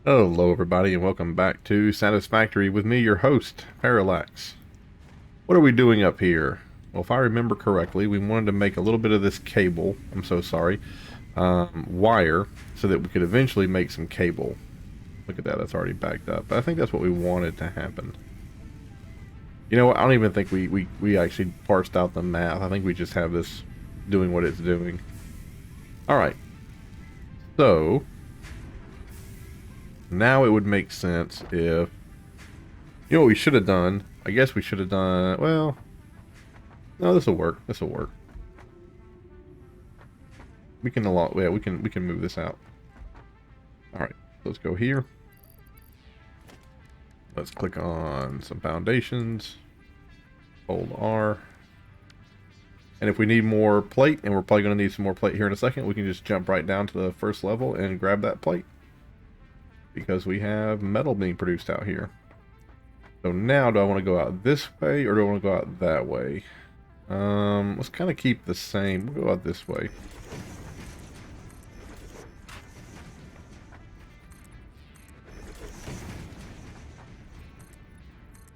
Hello, everybody, and welcome back to Satisfactory with me, your host, Parallax. What are we doing up here? Well, if I remember correctly, we wanted to make a little bit of this cable, I'm so sorry, wire, so that we could eventually make some cable. Look at that, that's already backed up. But I think that's what we wanted to happen. You know what, I don't even think we actually parsed out the math. I think we just have this doing what it's doing. Alright, so now it would make sense if, you know what we should have done? I guess we should have done, well, no, this will work. This will work. We can yeah, we can move this out. All right, let's go here. Let's click on some foundations. Hold R. And if we need more plate, and we're probably going to need some more plate here in a second, we can just jump right down to the first level and grab that plate. Because we have metal being produced out here. So now, do I want to go out this way, or do I want to go out that way? Let's kind of keep the same. We'll go out this way.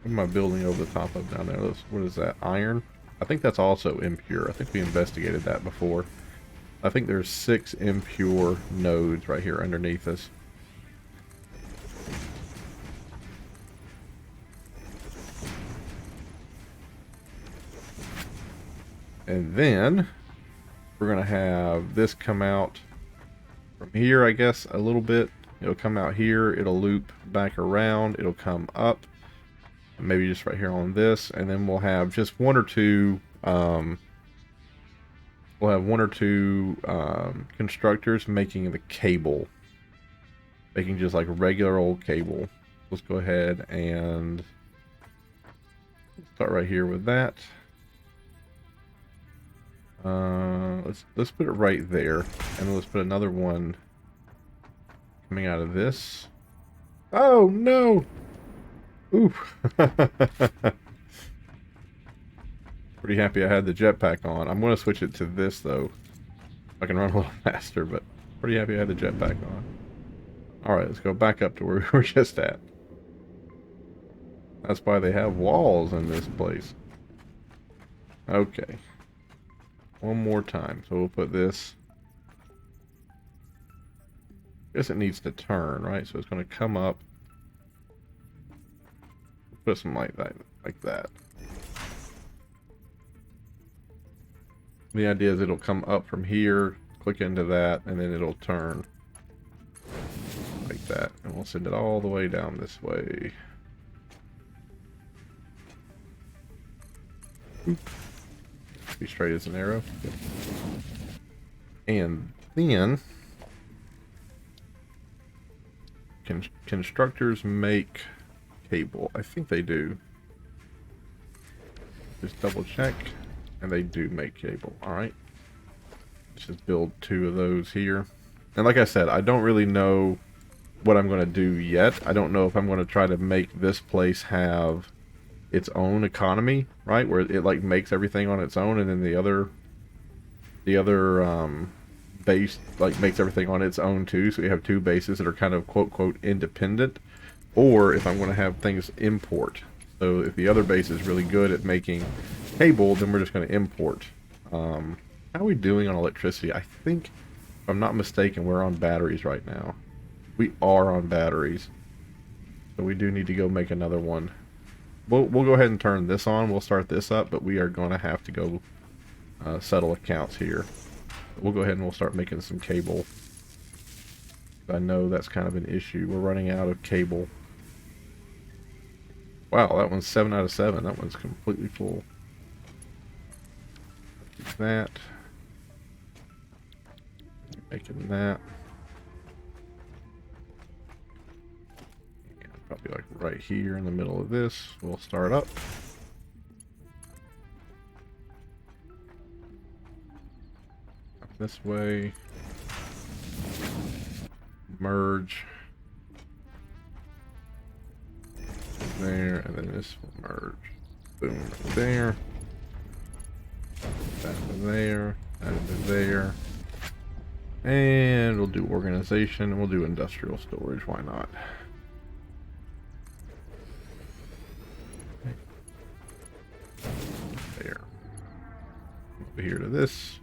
What am I building over the top of down there? What is that? Iron? I think that's also impure. I think we investigated that before. I think there's 6 impure nodes right here underneath us. And then we're going to have this come out from here, I guess, a little bit. It'll come out here. It'll loop back around. It'll come up. Maybe just right here on this. And then we'll have just one or two... constructors making the cable. Making just like regular old cable. Let's go ahead and start right here with that. Let's put it right there, and let's put another one coming out of this. Oh no! Ooh. Pretty happy I had the jetpack on. I'm going to switch it to this though. I can run a little faster, but pretty happy I had the jetpack on. Alright, let's go back up to where we were just at. That's why they have walls in this place. Okay. One more time. So we'll put this. I guess it needs to turn, right? So it's going to come up. Put something like that. Like that. The idea is it'll come up from here, click into that, and then it'll turn. Like that. And we'll send it all the way down this way. Oop. Be straight as an arrow. And then constructors make cable. I think they do. Just double check, and they do make cable. Alright. Let's just build 2 of those here. And like I said, I don't really know what I'm going to do yet. I don't know if I'm going to try to make this place have its own economy, right, where it like makes everything on its own, and then the other base like makes everything on its own too, so we have 2 bases that are kind of quote independent, or if I'm going to have things import. So if the other base is really good at making cable, then we're just going to import. How are we doing on electricity? I think, if I'm not mistaken, we're on batteries right now. We are on batteries, so we do need to go make another one. We'll go ahead and turn this on. We'll start this up, but we are going to have to go settle accounts here. We'll go ahead and we'll start making some cable. I know that's kind of an issue. We're running out of cable. Wow, that one's 7 out of 7. That one's completely full. That. Making that. Probably like right here in the middle of this. We'll start up. Up this way. Merge. There, and then this will merge. Boom, right there. That to there. That to there. And we'll do organization, and we'll do industrial storage. Why not? There. Over here to this.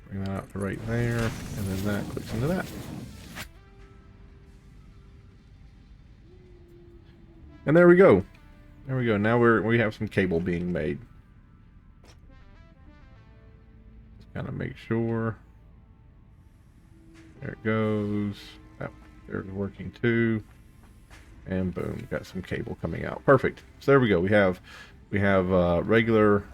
Bring that out to right there, and then that clicks into that. And there we go. There we go. Now we have some cable being made. Just kind of make sure. There it goes. That there's working too. And boom, got some cable coming out. Perfect. So there we go. We have regular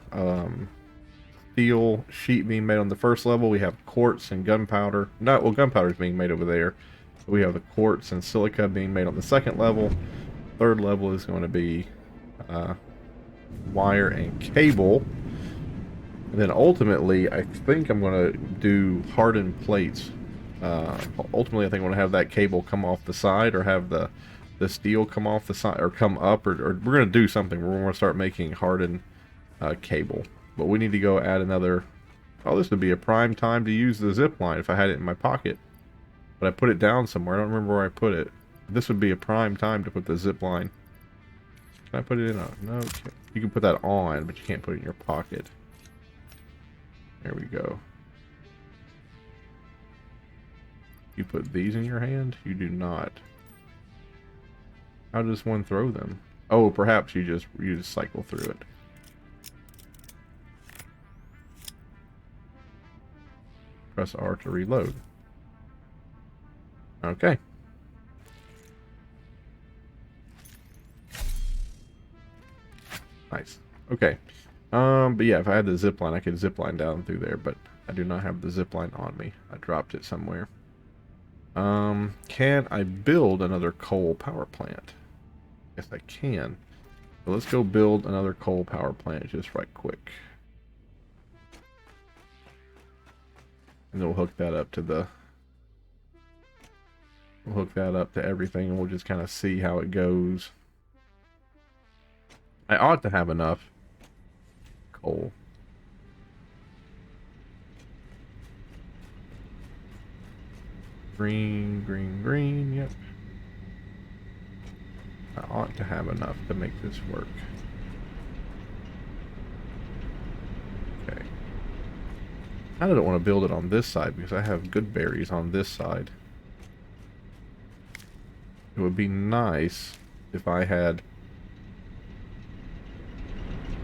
steel sheet being made on the first level. We have quartz and gunpowder. Well, gunpowder is being made over there. We have the quartz and silica being made on the second level. Third level is going to be wire and cable. And then ultimately, I think I'm going to do hardened plates. Ultimately, I think I'm going to have that cable come off the side, or have the steel come off the side, or come up, or we're going to do something. We're going to start making hardened cable. But we need to go add another. Oh, this would be a prime time to use the zip line if I had it in my pocket. But I put it down somewhere. I don't remember where I put it. This would be a prime time to put the zip line. Can I put it in a... No, you can put that on, but you can't put it in your pocket. There we go. You put these in your hand? You do not. How does one throw them? Oh, perhaps you just cycle through it. Press R to reload. Okay. Nice. Okay. But yeah, if I had the zip line, I could zip line down through there, but I do not have the zip line on me. I dropped it somewhere. Can I build another coal power plant? Yes, I can. So let's go build another coal power plant just right quick. And then we'll hook that up to the... We'll hook that up to everything, and we'll just kind of see how it goes. I ought to have enough coal. Green, green, green, yep. I ought to have enough to make this work. Okay. I don't want to build it on this side because I have good berries on this side. It would be nice if I had...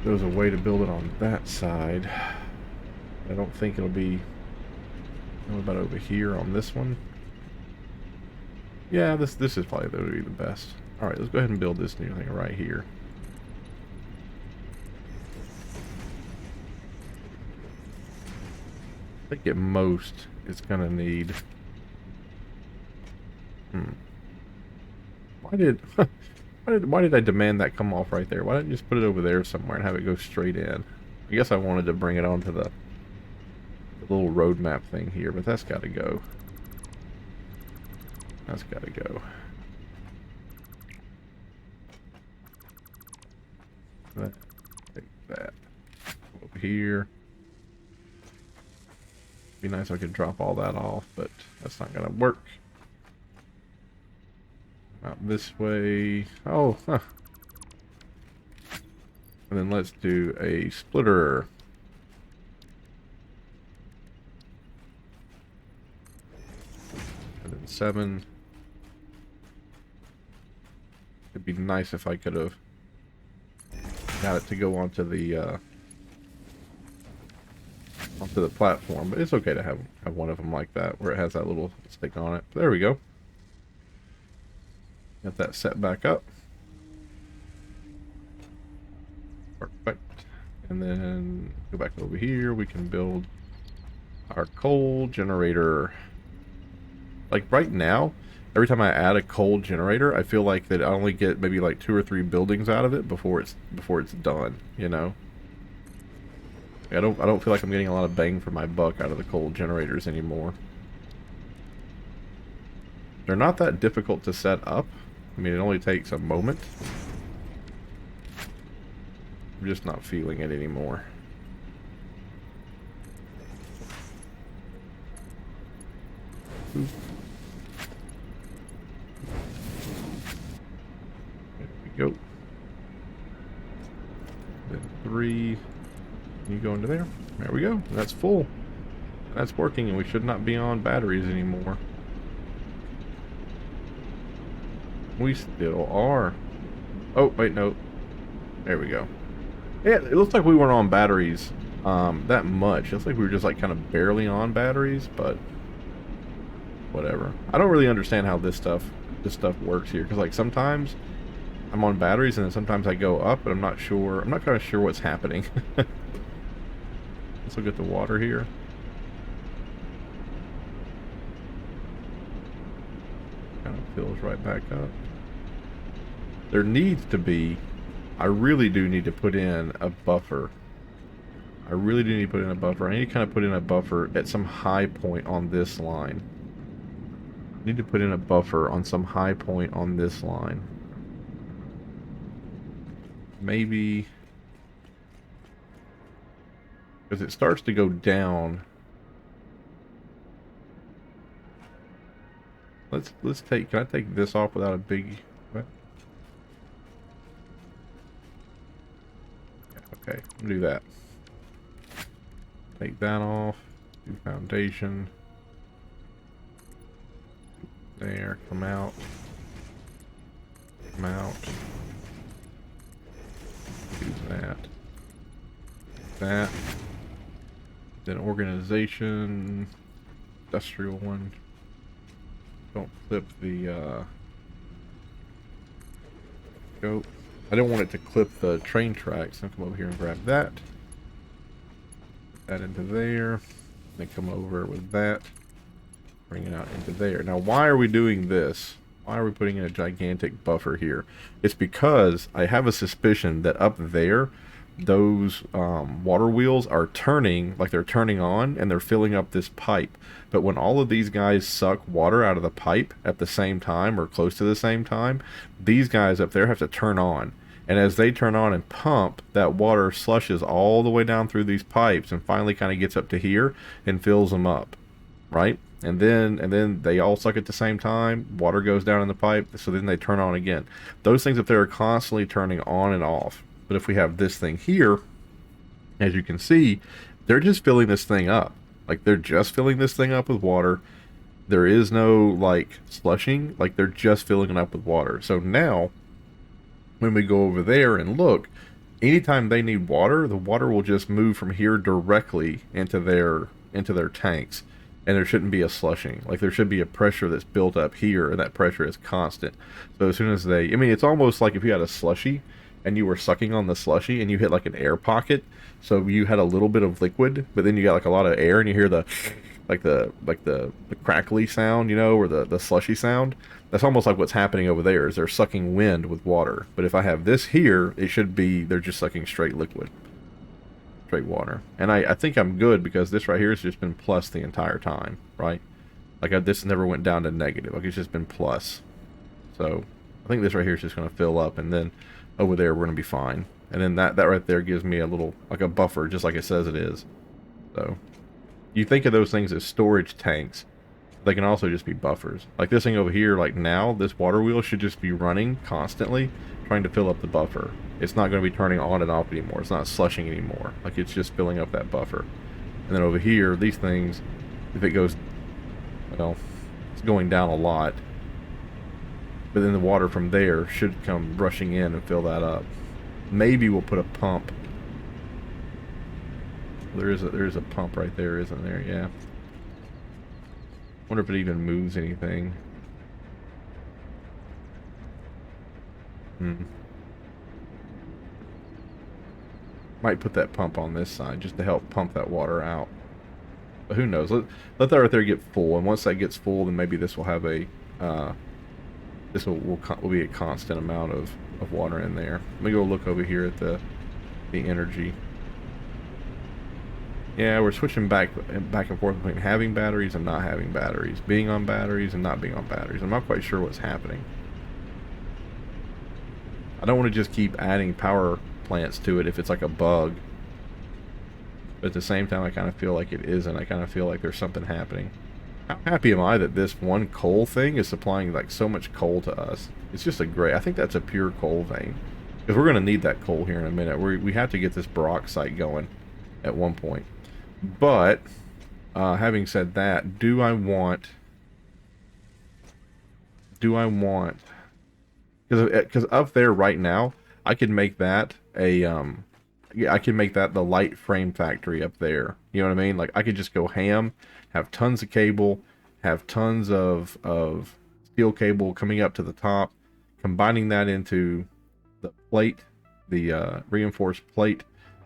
There was a way to build it on that side. I don't think it'll be... What about over here on this one? Yeah, this is probably going to be the best. Alright, let's go ahead and build this new thing right here. I think at most it's going to need... Why did I demand that come off right there? Why didn't I just put it over there somewhere and have it go straight in? I guess I wanted to bring it onto the little roadmap thing here, but that's got to go. That's got to go. Take that over here. Be nice if I could drop all that off, but that's not going to work. Out this way. Oh, huh. And then let's do a splitter. And then 7. It'd be nice if I could have got it to go onto the platform, but it's okay to have one of them like that, where it has that little stick on it. There we go. Got that set back up. Perfect. And then go back over here. We can build our coal generator. Like right now, every time I add a coal generator, I feel like that I only get maybe like 2 or 3 buildings out of it before it's done, you know? I don't feel like I'm getting a lot of bang for my buck out of the coal generators anymore. They're not that difficult to set up. I mean, it only takes a moment. I'm just not feeling it anymore. Go. Then 3. You go into there. There we go. That's full. That's working, and we should not be on batteries anymore. We still are. Oh, wait, no. There we go. Yeah, it looks like we weren't on batteries that much. It looks like we were just like kind of barely on batteries, but whatever. I don't really understand how this stuff works here, because like sometimes I'm on batteries and then sometimes I go up, but I'm not sure. I'm not kind of sure what's happening. Let's look at the water here. Kind of fills right back up. There needs to be, I really do need to put in a buffer. I really do need to put in a buffer. I need to kind of put in a buffer at some high point on this line. I need to put in a buffer on some high point on this line. Maybe, because it starts to go down. Let's take, can I take this off without a big, what? Yeah, okay, I'll do that. Take that off, do foundation. There, come out. Come out. Do that. That. Then organization. Industrial one. Don't clip the, go. I don't want it to clip the train tracks. I'll come over here and grab that. Put that into there. Then come over with that. Bring it out into there. Now, why are we doing this? Why are we putting in a gigantic buffer here? It's because I have a suspicion that up there, those water wheels are turning, like they're turning on, and they're filling up this pipe. But when all of these guys suck water out of the pipe at the same time, or close to the same time, these guys up there have to turn on. And as they turn on and pump, that water slushes all the way down through these pipes and finally kind of gets up to here and fills them up, right? And then they all suck at the same time. Water goes down in the pipe, so then they turn on again. Those things up there are constantly turning on and off. But if we have this thing here, as you can see, they're just filling this thing up. Like, they're just filling this thing up with water. There is no, like, slushing. Like, they're just filling it up with water. So now, when we go over there and look, anytime they need water, the water will just move from here directly into their tanks. And there shouldn't be a slushing. Like, there should be a pressure that's built up here, and that pressure is constant. So as soon as they, I mean, it's almost like if you had a slushy and you were sucking on the slushy and you hit like an air pocket. So you had a little bit of liquid, but then you got like a lot of air, and you hear the the crackly sound, you know, or the slushy sound. That's almost like what's happening over there, is they're sucking wind with water. But if I have this here, it should be, they're just sucking straight liquid. Straight water. And I think I'm good, because this right here has just been plus the entire time, right? Like, this never went down to negative. Like, it's just been plus. So I think this right here is just going to fill up, and then over there we're going to be fine. And then that right there gives me a little, like a buffer, just like it says it is. So you think of those things as storage tanks. They can also just be buffers. Like this thing over here, like now, this water wheel should just be running constantly, trying to fill up the buffer. It's not going to be turning on and off anymore. It's not slushing anymore. Like, it's just filling up that buffer. And then over here, these things, if it goes, well, it's going down a lot. But then the water from there should come rushing in and fill that up. Maybe we'll put a pump. There is a pump right there, isn't there? Yeah. Wonder if it even moves anything. Might put that pump on this side just to help pump that water out. But who knows? Let that right there get full, and once that gets full, then maybe this will have a this will be a constant amount of water in there. Let me go look over here at the energy. Yeah, we're switching back and forth between having batteries and not having batteries, being on batteries and not being on batteries. I'm not quite sure what's happening. I don't want to just keep adding power plants to it if it's like a bug. But at the same time, I kind of feel like it isn't. I kind of feel like there's something happening. How happy am I that this one coal thing is supplying like so much coal to us? It's just a great. I think that's a pure coal vein because we're gonna need that coal here in a minute. We have to get this peroxide going at one point. But having said that, do I want? Because up there right now, I could make that a yeah, I can make that the light frame factory up there. You know what I mean? Like I could just go ham, have tons of cable, have tons of steel cable coming up to the top, combining that into the plate, the reinforced plate,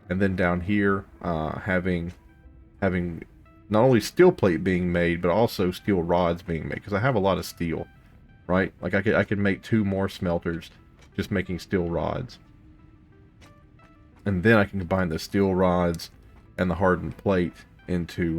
and then down here having not only steel plate being made but also steel rods being made because I have a lot of steel, right? Like I could make 2 more smelters just making steel rods. And then I can combine the steel rods and the hardened plate into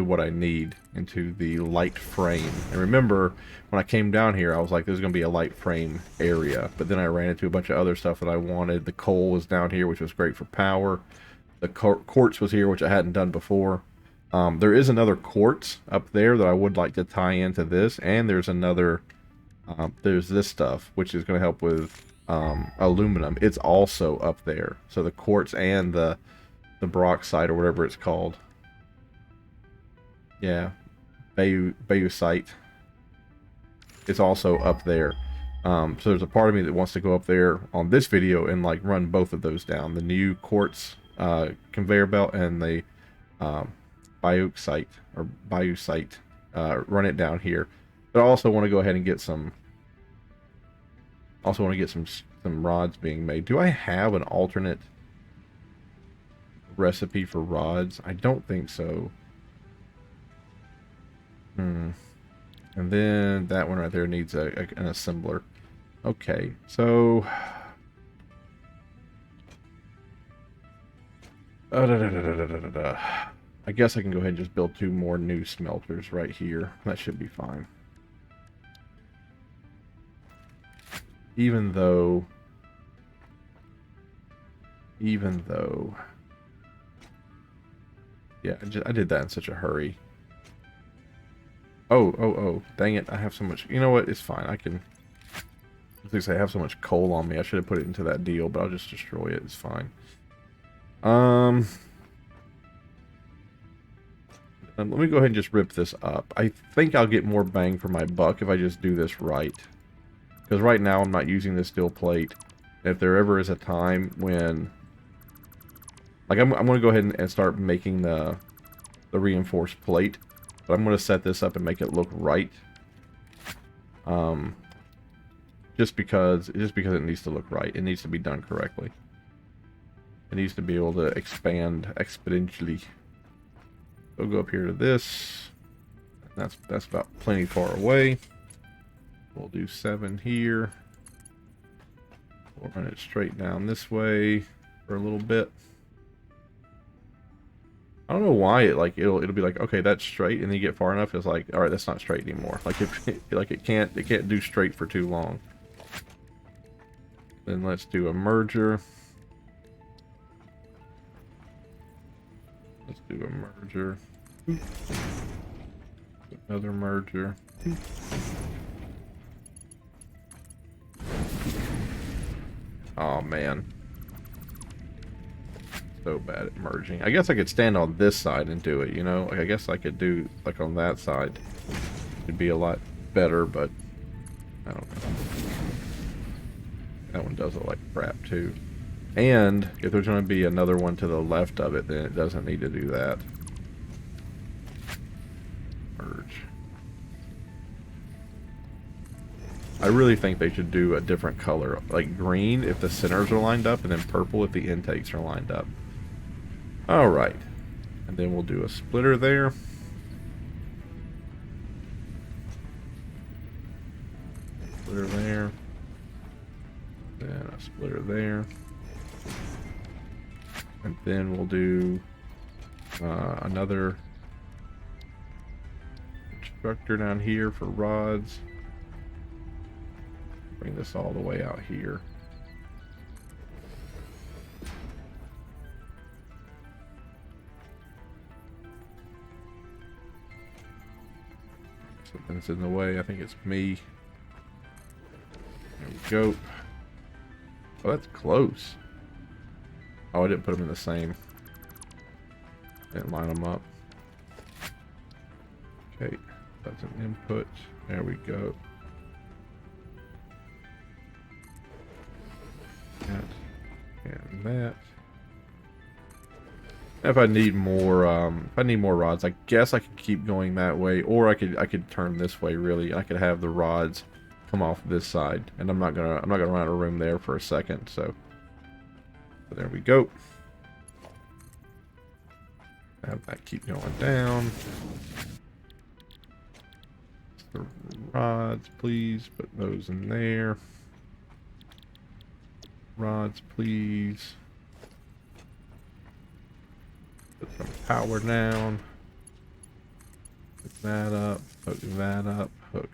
what I need, into the light frame. And remember, when I came down here, I was like, there's going to be a light frame area. But then I ran into a bunch of other stuff that I wanted. The coal was down here, which was great for power. The quartz was here, which I hadn't done before. There is another quartz up there that I would like to tie into this. And there's another... there's this stuff, which is going to help with aluminum. It's also up there. So the quartz and the peroxide, or whatever it's called. Yeah, Bayusite. It's also up there. So there's a part of me that wants to go up there on this video and like run both of those down. The new quartz conveyor belt and the Bayusite, run it down here. But I also want to go ahead and get some... Also want to get some rods being made. Do I have an alternate recipe for rods? I don't think so. And then that one right there needs an assembler. Okay, so... I guess I can go ahead and just build 2 more new smelters right here. That should be fine. Even though... Yeah, I did that in such a hurry. Oh, dang it, I have so much... You know what, it's fine, I can... I have so much coal on me, I should have put it into that deal, but I'll just destroy it, it's fine. Let me go ahead and just rip this up. I think I'll get more bang for my buck if I just do this right. Because right now I'm not using this steel plate. And if there ever is a time when... Like, I'm going to go ahead and start making the reinforced plate. But I'm going to set this up and make it look right. Just because it needs to look right. It needs to be done correctly. It needs to be able to expand exponentially. We'll go up here to this. That's about plenty far away. We'll do 7 here. We'll run it straight down this way for a little bit. I don't know why it'll be like, okay, that's straight, and then you get far enough, it's like, all right, that's not straight anymore. Like it can't do straight for too long. Then let's do a merger. Let's do a merger. Another merger. Oh man. So bad at merging. I guess I could stand on this side and do it, you know? Like I guess I could do like on that side. It'd be a lot better, but I don't know. That one does it like crap too. And if there's going to be another one to the left of it, then it doesn't need to do that. Merge. I really think they should do a different color. Like green if the centers are lined up, and then purple if the intakes are lined up. Alright. And then we'll do a splitter there. Splitter there. Then a splitter there. And then we'll do another constructor down here for rods. Bring this all the way out here. Something's in the way. I think it's me. There we go. Oh, that's close. Oh, I didn't put them in the same. Didn't line them up. Okay, that's an input. There we go. That and that. If I need more, rods, I guess I could keep going that way, or I could turn this way. Really, I could have the rods come off this side, and I'm not gonna run out of room there for a second. So there we go. Have that keep going down. The rods, please put those in there. Rods, please. Put some power down. Hook that up. Hook that up. Hook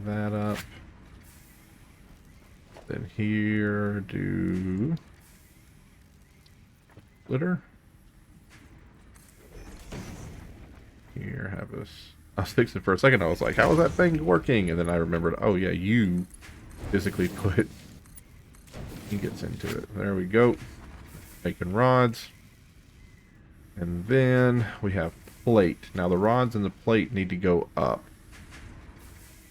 that up. Then here, do splitter. Here, have us. I was fixing it for a second. I was like, how is that thing working? And then I remembered, oh yeah, you physically put. He gets into it. There we go. Making rods. And then we have plate. Now the rods and the plate need to go up.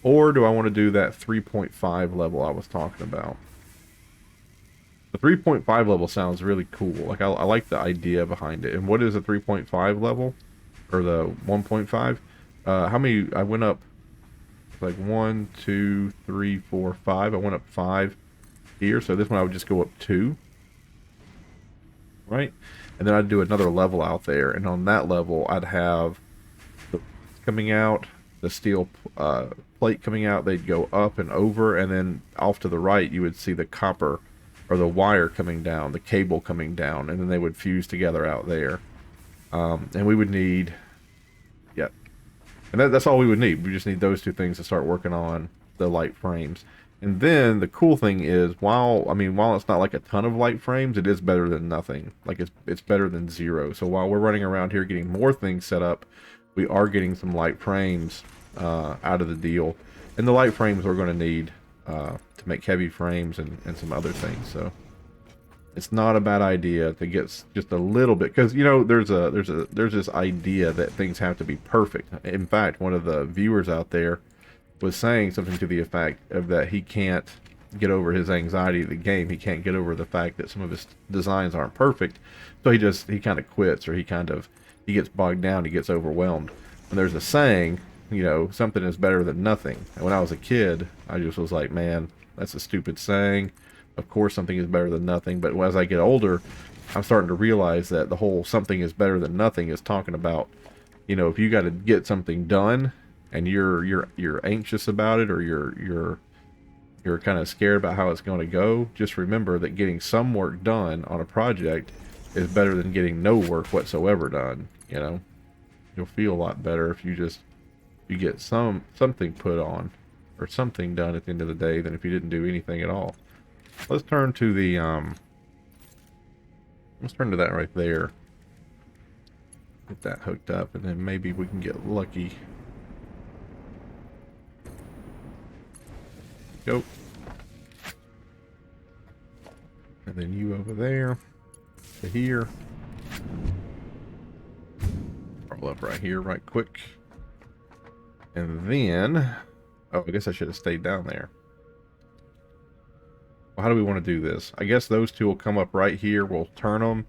Or do I want to do that 3.5 level I was talking about? The 3.5 level sounds really cool. Like I like the idea behind it. And what is a 3.5 level? Or the 1.5? How many? I went up like 1, 2, 3, 4, 5. I went up 5 here. So this one I would just go up 2. Right? And then I'd do another level out there. And on that level, I'd have the coming out, the steel plate coming out. They'd go up and over. And then off to the right, you would see the copper or the wire coming down, the cable coming down. And then they would fuse together out there. And we would need... Yep. And that's all we would need. We just need those two things to start working on the light frames. And then the cool thing is, while it's not like a ton of light frames, it is better than nothing. Like it's better than 0. So while we're running around here getting more things set up, we are getting some light frames out of the deal. And the light frames we're going to need to make heavy frames and some other things. So it's not a bad idea to get just a little bit, because there's this idea that things have to be perfect. In fact, one of the viewers out there was saying something to the effect of that he can't get over his anxiety of the game. He can't get over the fact that some of his designs aren't perfect. So he kind of quits, or he gets bogged down, he gets overwhelmed. And there's a saying, something is better than nothing. And when I was a kid, I just was like, man, that's a stupid saying. Of course something is better than nothing. But as I get older, I'm starting to realize that the whole something is better than nothing is talking about, if you got to get something done, and you're anxious about it, or you're kind of scared about how it's going to go, just remember that getting some work done on a project is better than getting no work whatsoever done. You'll feel a lot better if you get something put on or something done at the end of the day than if you didn't do anything at all. Let's turn to the that right there. Get that hooked up, and then maybe we can get lucky. Go. And then you over there to here. Roll up right here, right quick. And then, oh, I guess I should have stayed down there. Well, how do we want to do this? I guess those two will come up right here. We'll turn them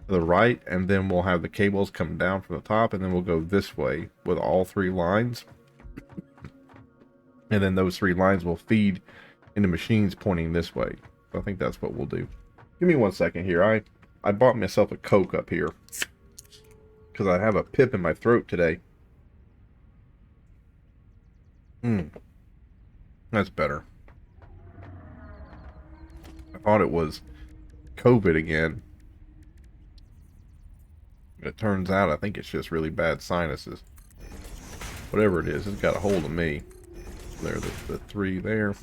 to the right, and then we'll have the cables come down from the top, and then we'll go this way with all 3 lines. And then those 3 lines will feed into machines pointing this way. So I think that's what we'll do. Give me 1 second here. I bought myself a Coke up here because I have a pip in my throat today. That's better. I thought it was COVID again. But it turns out I think it's just really bad sinuses. Whatever it is, it's got a hold of me. There, the 3 there.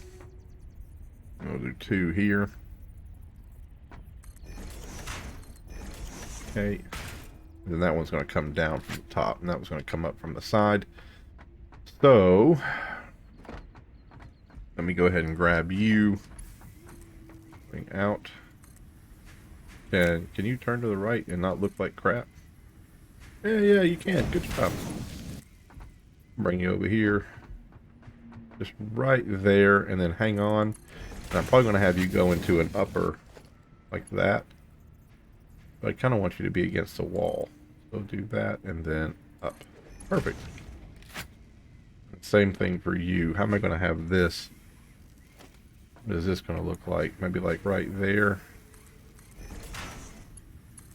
We'll do 2 here. Okay. And then that one's going to come down from the top, and that one's going to come up from the side. So let me go ahead and grab you. Bring out. Can you turn to the right and not look like crap? Yeah, you can. Good job. Bring you over here. Just right there, and then hang on. And I'm probably going to have you go into an upper like that. But I kind of want you to be against the wall. So do that, and then up. Perfect. Same thing for you. How am I going to have this? What is this going to look like? Maybe like right there.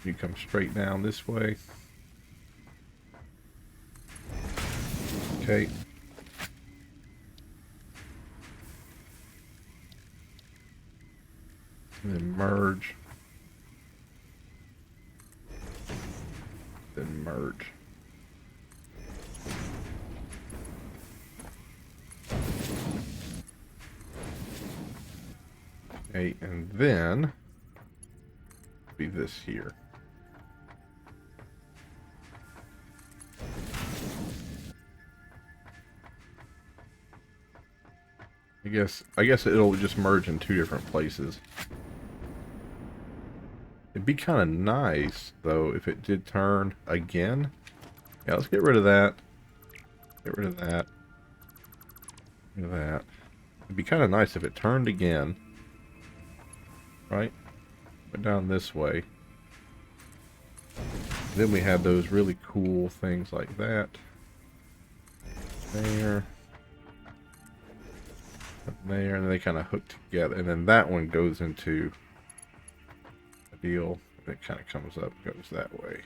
You come straight down this way. Okay. And then merge. Then merge. Okay, and then be this here. I guess it'll just merge in two different places. It'd be kind of nice though if it did turn again. Yeah, let's get rid of that. Get rid of that. Get rid of that. It'd be kind of nice if it turned again. Right? Went down this way. Then we had those really cool things like that. There. There, and they kind of hook together. And then that one goes into a deal. And it kind of comes up, goes that way.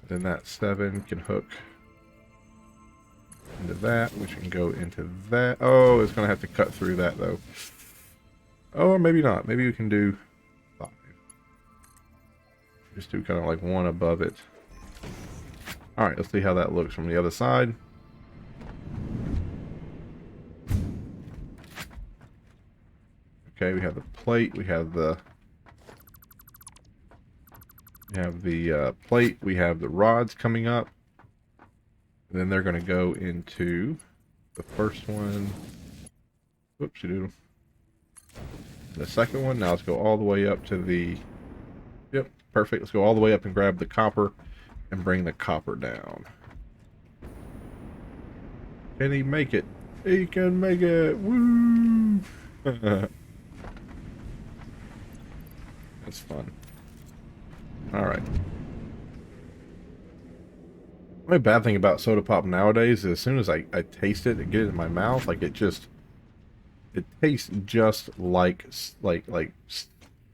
Then that 7 can hook into that, which can go into that. Oh, it's going to have to cut through that, though. Oh, or maybe not. Maybe we can do 5. Just do kind of like one above it. Alright, let's see how that looks from the other side. Okay, we have the plate, we have the plate, we have the rods coming up. And then they're going to go into the first one. Whoopsie doodle. The second one. Now let's go all the way up to the... Yep, perfect. Let's go all the way up and grab the copper and bring the copper down. Can he make it? He can make it! Woo! That's fun. Alright. The only bad thing about soda pop nowadays is as soon as I taste it and get it in my mouth, like it tastes just like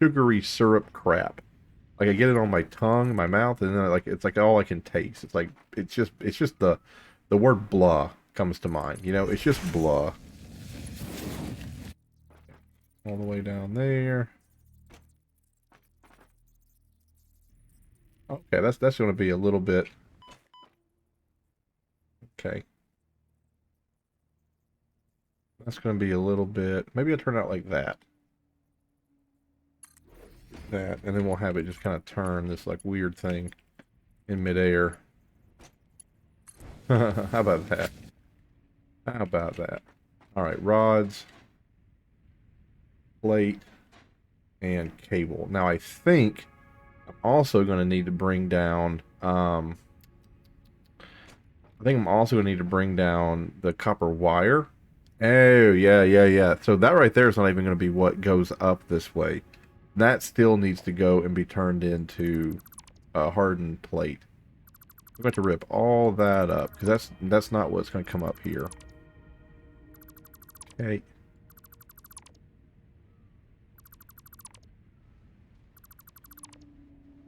sugary syrup crap. Like I get it on my tongue, my mouth, and then it's like all I can taste. It's like it's just the word blah comes to mind. You know, it's just blah. All the way down there. Okay, that's going to be a little bit. Okay. That's going to be a little bit. Maybe it'll turn out like that. That, and then we'll have it just kind of turn this like weird thing in midair. How about that? How about that? Alright, rods, plate, and cable. Now I think I'm also going to need to bring down, I think I'm also going to need to bring down the copper wire. Oh, yeah. So that right there is not even going to be what goes up this way. That still needs to go and be turned into a hardened plate. I'm going to rip all that up because that's not what's going to come up here. Okay.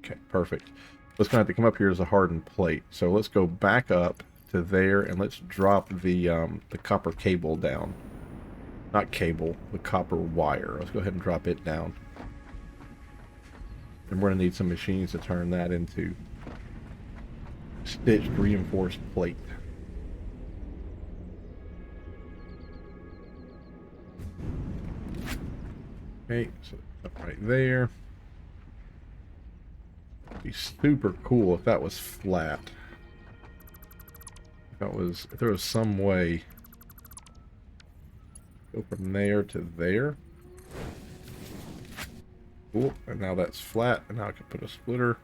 Okay, perfect. What's going to have to come up here is a hardened plate. So let's go back up to there and let's drop the copper cable down. Not cable, the copper wire. Let's go ahead and drop it down. And we're going to need some machines to turn that into stitched reinforced plate. Okay, so right there. Be super cool if that was flat. If there was some way go from there to there. Cool. And now that's flat, and now I can put a splitter.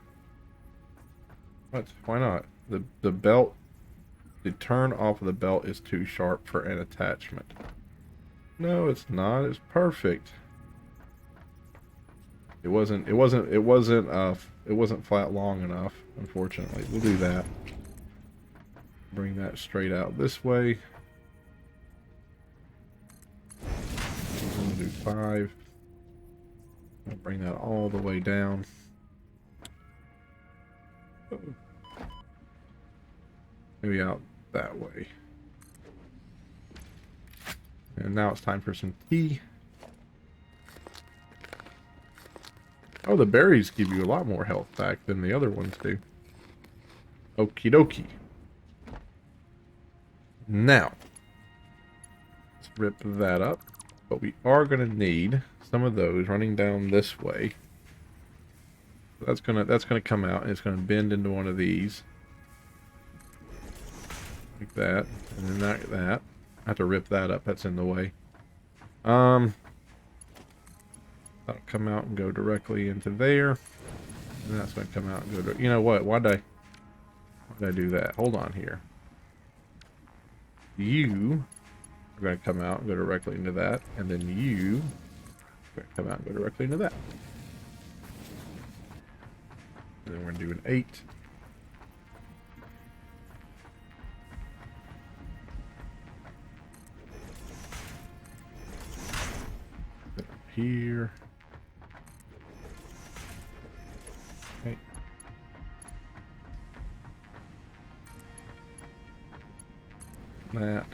What? Why not? The belt, the turn off of the belt is too sharp for an attachment. No, it's not. It's perfect. It wasn't flat long enough, unfortunately. We'll do that. Bring that straight out this way. We'll do 5. I'll bring that all the way down. Maybe out that way. And now it's time for some tea. Oh, the berries give you a lot more health back than the other ones do. Okie dokie. Now, let's rip that up. But we are going to need some of those running down this way. So that's gonna come out, and it's gonna bend into one of these. Like that. And then like that. I have to rip that up, that's in the way. That'll come out and go directly into there. And that's gonna come out and go to, you know what? Why did I do that? Hold on here. You are going to come out and go directly into that, and then you are going to come out and go directly into that. And then we're going to do an 8. Here. Okay. That.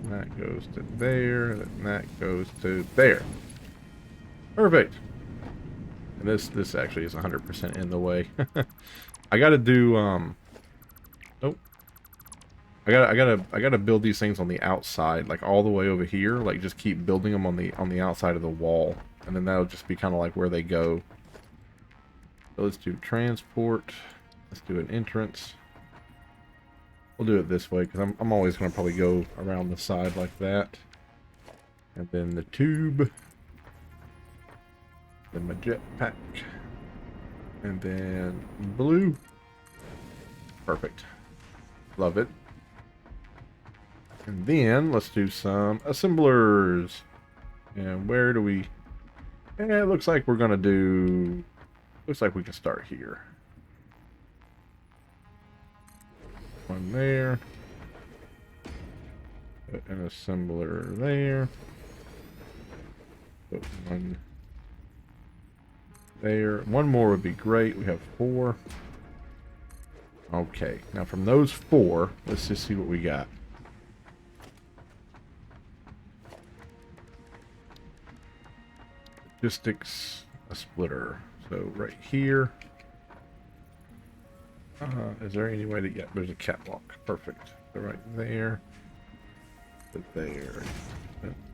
That goes to there, and that goes to there. Perfect. And this actually is 100% in the way. I gotta do nope. I gotta build these things on the outside, like all the way over here. Like just keep building them on the outside of the wall, and then that'll just be kind of like where they go. So let's do transport. Let's do an entrance. We'll do it this way because I'm always gonna probably go around the side like that, and then the tube. Then my jetpack. And then blue. Perfect. Love it. And then let's do some assemblers. And where do we... it looks like we're going to do... looks like we can start here. One there. Put an assembler there. Put one... there. One more would be great. We have 4. Okay. Now from those 4, let's just see what we got. Logistics, a splitter. So right here. Is there any way to get... there's a catwalk. Perfect. So right there. To there.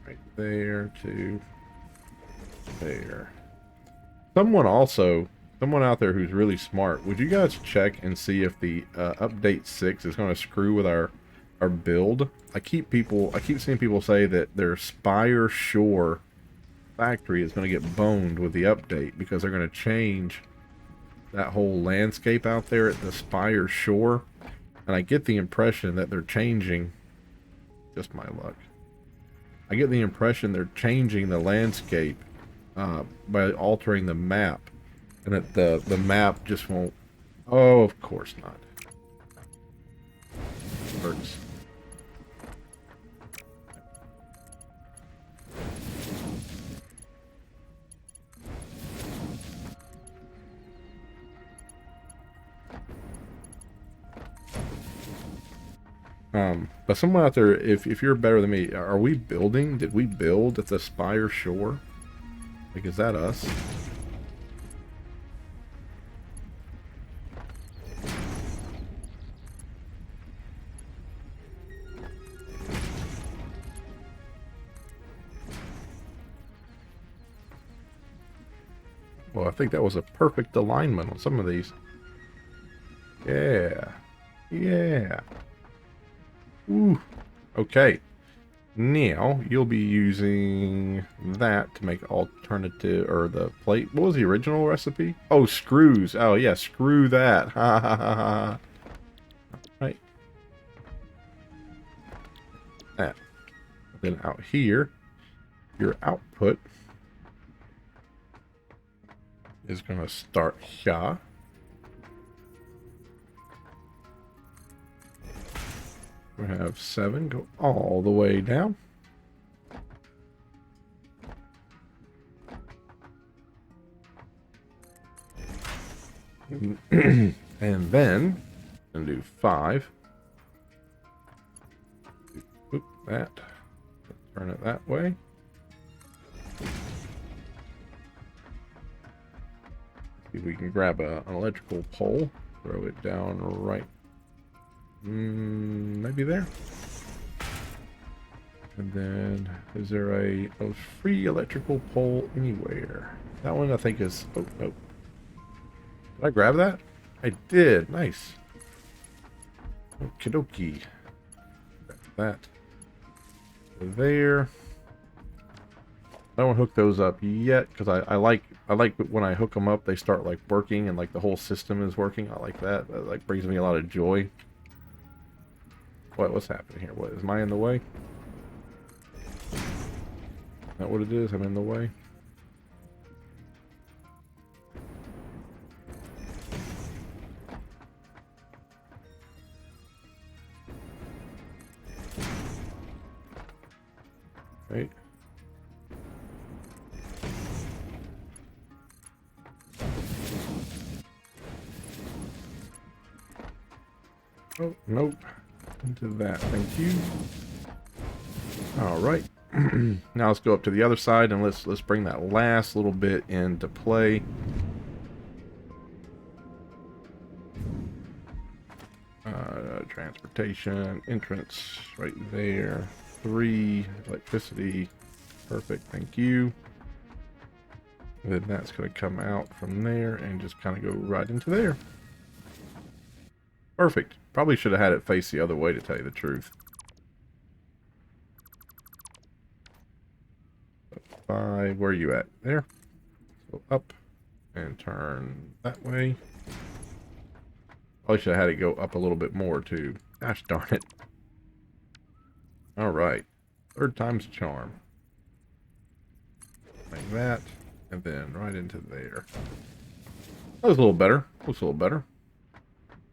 Right there to there. Someone out there who's really smart, would you guys check and see if the update 6 is going to screw with our build? I keep seeing people say that their Spire Shore factory is going to get boned with the update because they're going to change that whole landscape out there at the Spire Shore. And I get the impression that they're changing, just my luck. I get the impression they're changing the landscape by altering the map, and that the map just won't... oh, of course not. Works. But someone out there, if you're better than me, are we building? Did we build at the Spire Shore? Like, is that us? Well, I think that was a perfect alignment on some of these. Yeah. Yeah. Ooh. Okay. Now, you'll be using that to make alternative, or the plate. What was the original recipe? Oh, screws. Oh, yeah, screw that. Ha ha ha ha. Right. That. Then out here, your output is going to start here. We have 7 go all the way down. And then I'm gonna do 5. Oop, that. Turn it that way. See if we can grab an electrical pole. Throw it down right. Maybe there. And then, is there a free electrical pole anywhere? That one I think is... Oh, no. Did I grab that? I did. Nice. Okie dokie. That. There. I don't hook those up yet because I like when I hook them up they start like working and like the whole system is working. I like that. That like brings me a lot of joy. What's happening here? What is mine in the way? Is that what it is? I'm in the way. Right. Oh, nope. Into that. Thank you. All right. Now let's go up to the other side and let's bring that last little bit into play. Transportation entrance right there. 3 electricity. Perfect. Thank you. And then that's going to come out from there and just kind of go right into there. Perfect. Probably should have had it face the other way to tell you the truth. 5. Where are you at? There. Go up and turn that way. Probably should have had it go up a little bit more too. Gosh darn it. Alright. 3rd time's a charm. Like that. And then right into there. That was a little better. Looks a little better.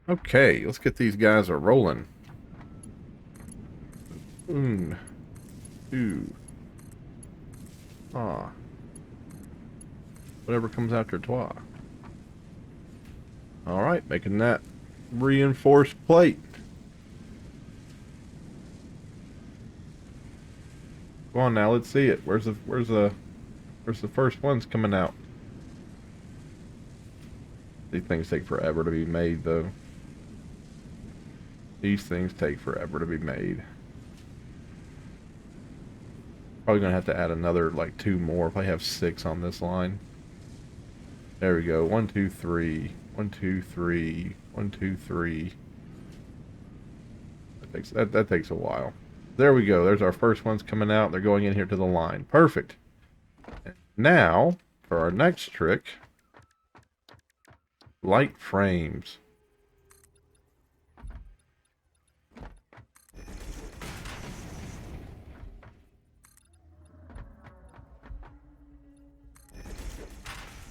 Okay, let's get these guys a rolling. 1, 2. Ah. Whatever comes after toi. Alright, making that reinforced plate. Go on now, let's see it. Where's the first ones coming out? These things take forever to be made though. These things take forever to be made. Probably gonna have to add another like 2 more if I have 6 on this line. There we go. 1, 2, 3. 1, 2, 3. 1, 2, 3. That takes a while. There we go. There's our first ones coming out. They're going in here to the line. Perfect. And now for our next trick, light frames.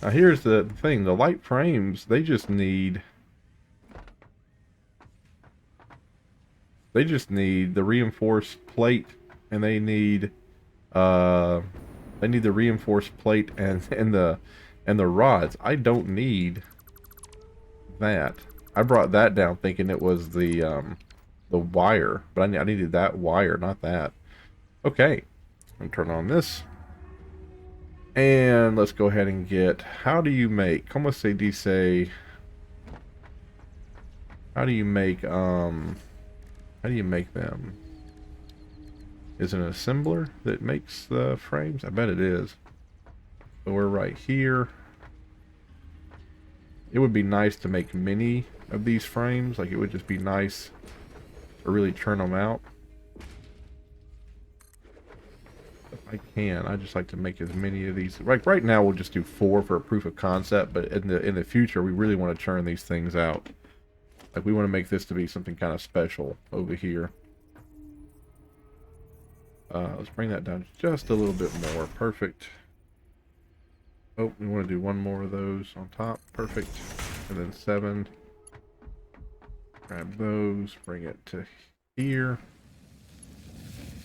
Now here's the thing, the light frames, they just need the reinforced plate, and they need the reinforced plate and the rods. I don't need that. I brought that down thinking it was the wire, but I needed that wire, not that. Okay, I'm gonna turn on this. And let's go ahead and get, how do you make, como se dice, how do you make them? Is it an assembler that makes the frames? I bet it is. So we're right here. It would be nice to make many of these frames. Like, it would just be nice to really churn them out. If I can, I just like to make as many of these. Like right now, we'll just do 4 for a proof of concept. But in the future, we really want to churn these things out. Like, we want to make this to be something kind of special over here. Let's bring that down just a little bit more. Perfect. Oh, we want to do one more of those on top. Perfect. And then 7. Grab those. Bring it to here.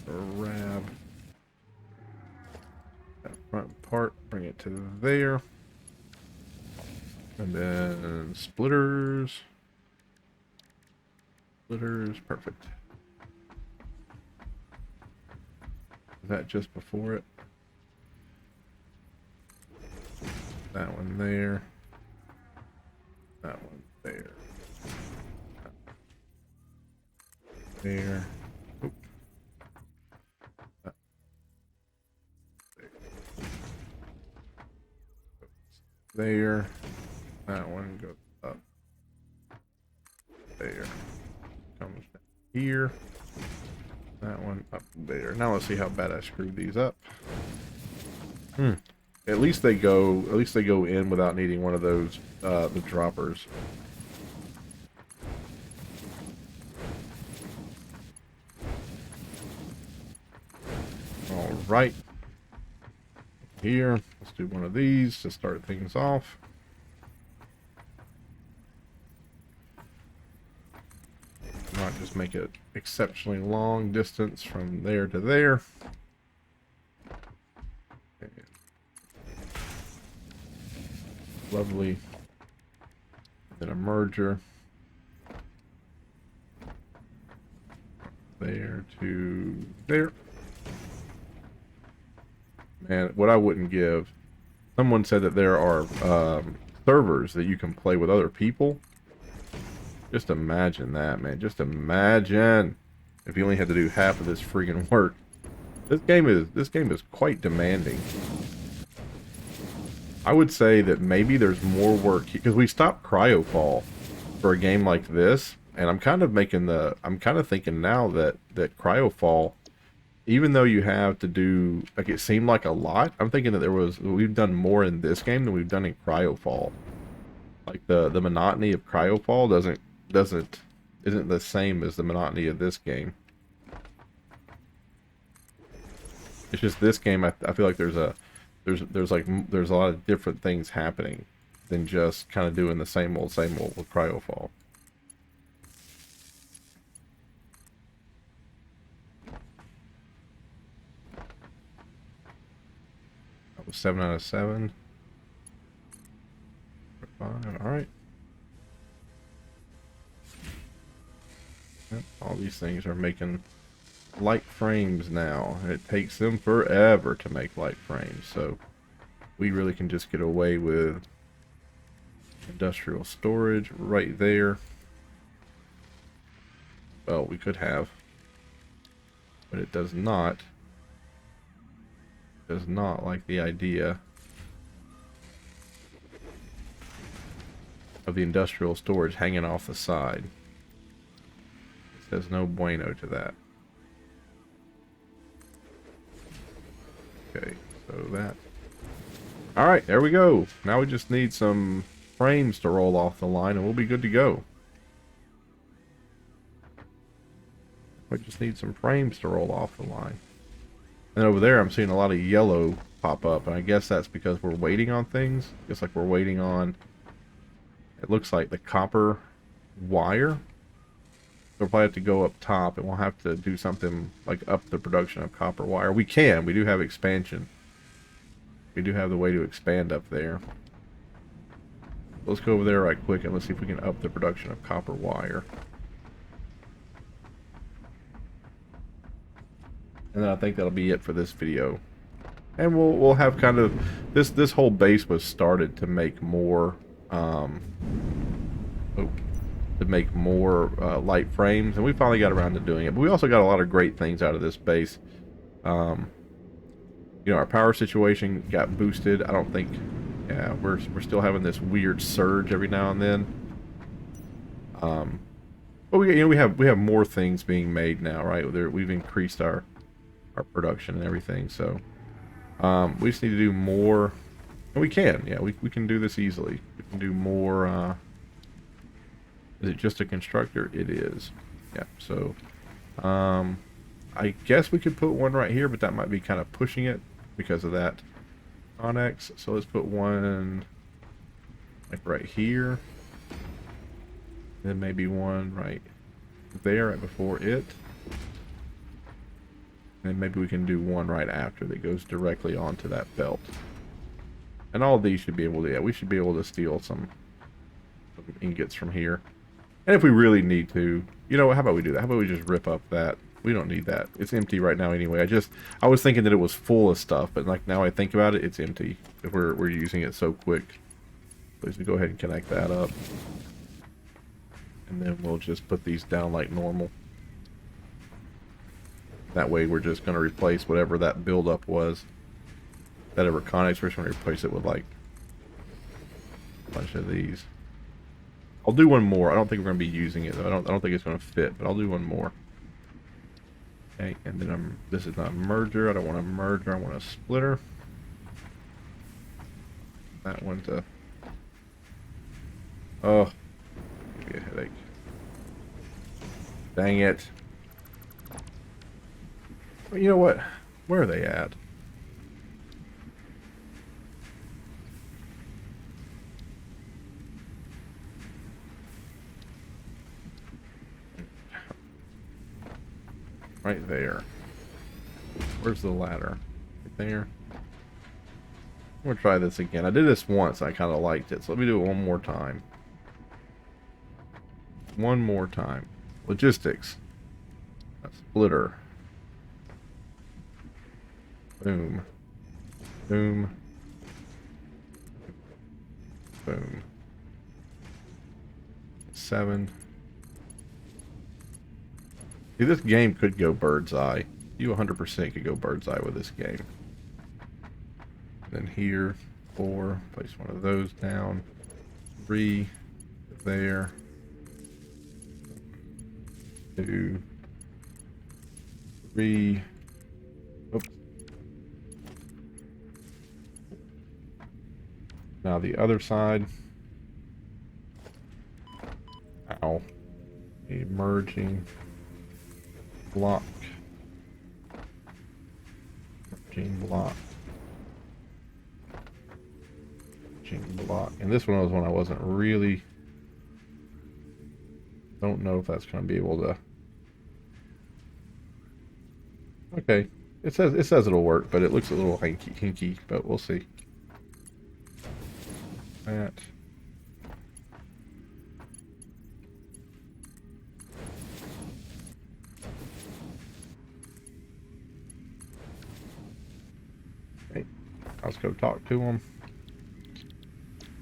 Grab that front part. Bring it to there. And then splitters. Splitters. Perfect. Is that just before it? That one there. That one there. There. Oop. That there. That one goes up. There. Comes down here. That one up there. Now let's see how bad I screwed these up. At least they go in without needing one of those the droppers. All right. Here, let's do one of these to start things off. Not just make it exceptionally long distance from there to there. Lovely. Then a merger. There to there. Man, what I wouldn't give. Someone said that there are servers that you can play with other people. Just imagine that, man. Just imagine if you only had to do half of this freaking work. This game is quite demanding. I would say that maybe there's more work because we stopped cryofall for a game like this, and I'm kind of thinking now that cryofall, even though you have to do, like, it seemed like a lot, I'm thinking that we've done more in this game than we've done in cryofall. Like the monotony of cryofall isn't the same as the monotony of this game. It's just this game, I feel like there's a lot of different things happening than just kind of doing the same old with cryofall. That was 7 out of 7. 5, all right. Yep, all these things are making light frames now. It takes them forever to make light frames, so we really can just get away with industrial storage right there. Well, we could have, but it does not like the idea of the industrial storage hanging off the side. It says no bueno to that. Okay, so that. All right, there we go. Now we just need some frames to roll off the line and we'll be good to go. We just need some frames to roll off the line. And over there I'm seeing a lot of yellow pop up, and I guess that's because we're waiting on things. It's like we're waiting on, it looks like, the copper wire. We'll probably have to go up top, and we'll have to do something like up the production of copper wire. We do have expansion. We do have the way to expand up there. Let's go over there right quick and let's see if we can up the production of copper wire. And then I think that'll be it for this video. And we'll have kind of this whole base was started to make more light frames, and we finally got around to doing it. But we also got a lot of great things out of this base. You know, our power situation got boosted. I don't think Yeah, we're still having this weird surge every now and then. But we have more things being made now, right? We've increased our production and everything, so we just need to do more. And we can, yeah, we can do this easily. We can do more. Is it just a constructor? It is. Yeah. So I guess we could put one right here, but that might be kind of pushing it because of that Connex. So let's put one like right here. Then maybe one right there, right before it. And maybe we can do one right after that goes directly onto that belt. And all of these should be able to, yeah, we should be able to steal some ingots from here. And if we really need to, you know, how about we do that? How about we just rip up that? We don't need that. It's empty right now anyway. I was thinking that it was full of stuff, but like now I think about it, it's empty. If we're using it so quick. Please go ahead and connect that up. And then we'll just put these down like normal. That way we're just going to replace whatever that buildup was. That ever Connex, we're just going to replace it with like a bunch of these. I'll do one more. I don't think we're going to be using it though. I don't think it's going to fit, but I'll do one more. Okay, and then this is not a merger. I don't want a merger. I want a splitter. That one to. Oh, give me a headache. Dang it. Well, you know what? Where are they at? Right there. Where's the ladder? Right there. I'm gonna try this again. I did this once. I kind of liked it. So let me do it one more time. One more time. Logistics. A splitter. Boom. Boom. Boom. 7. See, this game could go bird's eye. You 100% could go bird's eye with this game. And then here, 4. Place one of those down. 3. There. 2. 3. Oops. Now the other side. Ow. Emerging block. Emerging block. Emerging block. And this one was one I wasn't really. Don't know if that's going to be able to. Okay, it says it'll work, but it looks a little hinky, but we'll see. That. Okay, let's go talk to him.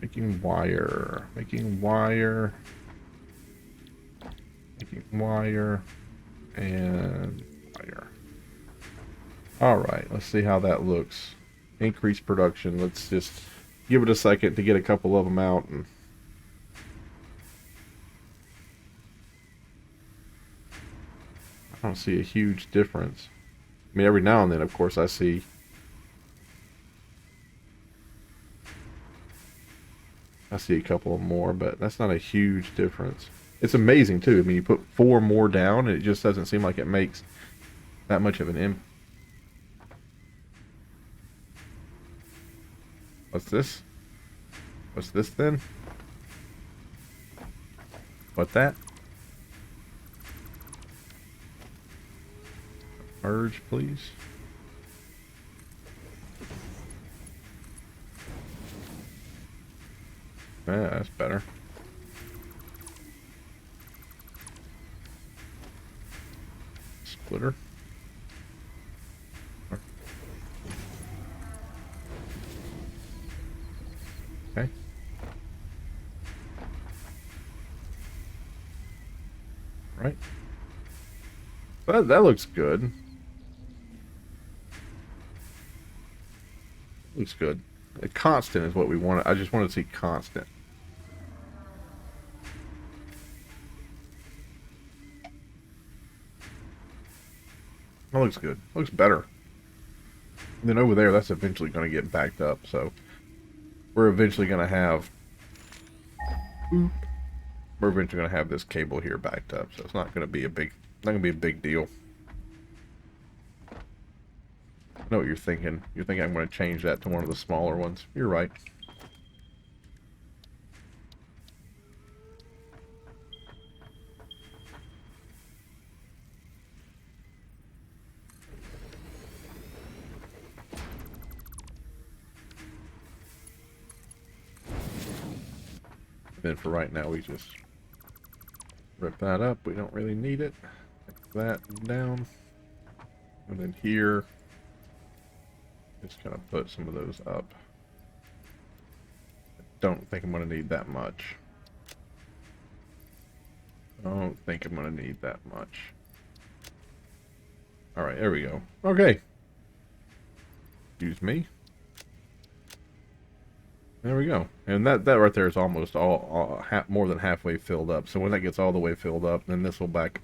Making wire, making wire, making wire, and wire. Alright, let's see how that looks. Increase production. Let's just give it a second to get a couple of them out. And I don't see a huge difference. I mean, every now and then, of course, I see a couple of more, but that's not a huge difference. It's amazing, too. I mean, you put 4 more down, and it just doesn't seem like it makes that much of an impact. What's this? What's this then? What that? Merge, please. Yeah, that's better. Splitter. Okay. Right. That looks good. Looks good. Constant is what we want. I just want to see constant. That looks good. Looks better. And then over there, that's eventually going to get backed up. So we're eventually going to have. We're eventually going to have this cable here backed up. So it's not going to be a big deal. I know what you're thinking. You're thinking I'm going to change that to one of the smaller ones. You're right. Then for right now, we just rip that up. We don't really need it. Take that down. And then here, just kind of put some of those up. I don't think I'm going to need that much. I don't think I'm going to need that much. Alright, there we go. Okay. Excuse me. There we go. And that right there is almost more than halfway filled up. So when that gets all the way filled up, then this will back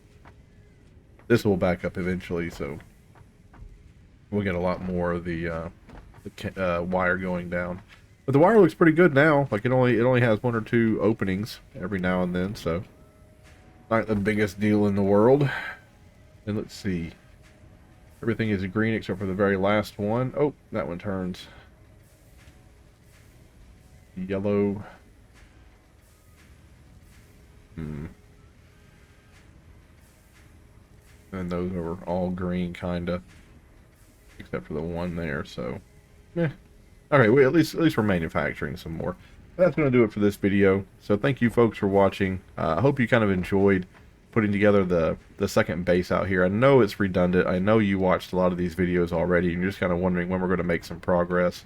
up eventually. So we'll get a lot more of the wire going down. But the wire looks pretty good now. Like it only has 1 or 2 openings every now and then. So not the biggest deal in the world. And let's see. Everything is green except for the very last one. Oh, that one turns yellow. And those are all green, kinda, except for the one there. So, yeah. Okay, at least we're manufacturing some more. That's gonna do it for this video. So thank you folks for watching. I hope you kind of enjoyed putting together the second base out here. I know it's redundant. I know you watched a lot of these videos already, and you're just kind of wondering when we're going to make some progress.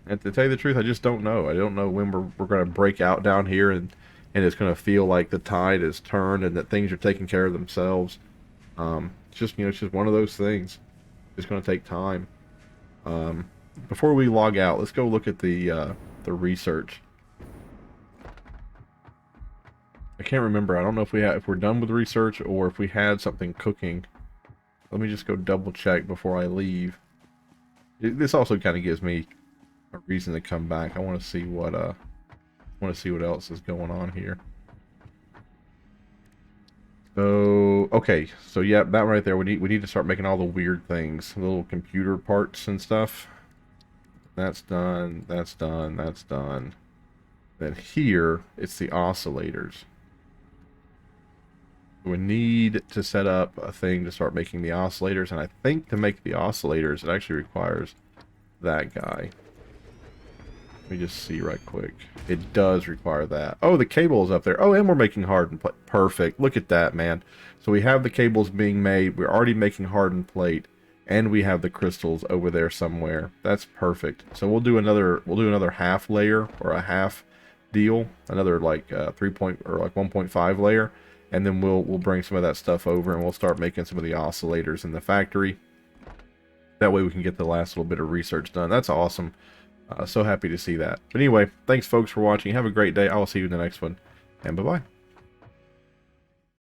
And to tell you the truth, I just don't know. I don't know when we're going to break out down here and it's going to feel like the tide has turned and that things are taking care of themselves. It's just, it's just one of those things. It's going to take time. Before we log out, let's go look at the research. I can't remember. I don't know if we're done with research or if we had something cooking. Let me just go double check before I leave. This also kind of gives me a reason to come back. I want to see what else is going on here. So okay, so yeah, that right there. We need to start making all the weird things, the little computer parts and stuff. That's done. That's done. That's done. Then here, it's the oscillators. We need to set up a thing to start making the oscillators, and I think to make the oscillators, it actually requires that guy. Let me just see right quick. It does require that. Oh, the cable is up there. Oh, and we're making hardened plate. Perfect. Look at that, man. So we have the cables being made. We're already making hardened plate, and we have the crystals over there somewhere. That's perfect. So we'll do another half layer or a half deal, another like 1.5 layer. And then we'll bring some of that stuff over and we'll start making some of the oscillators in the factory. That way we can get the last little bit of research done. That's awesome. So happy to see that. But anyway, thanks folks for watching. Have a great day. I will see you in the next one. And bye-bye.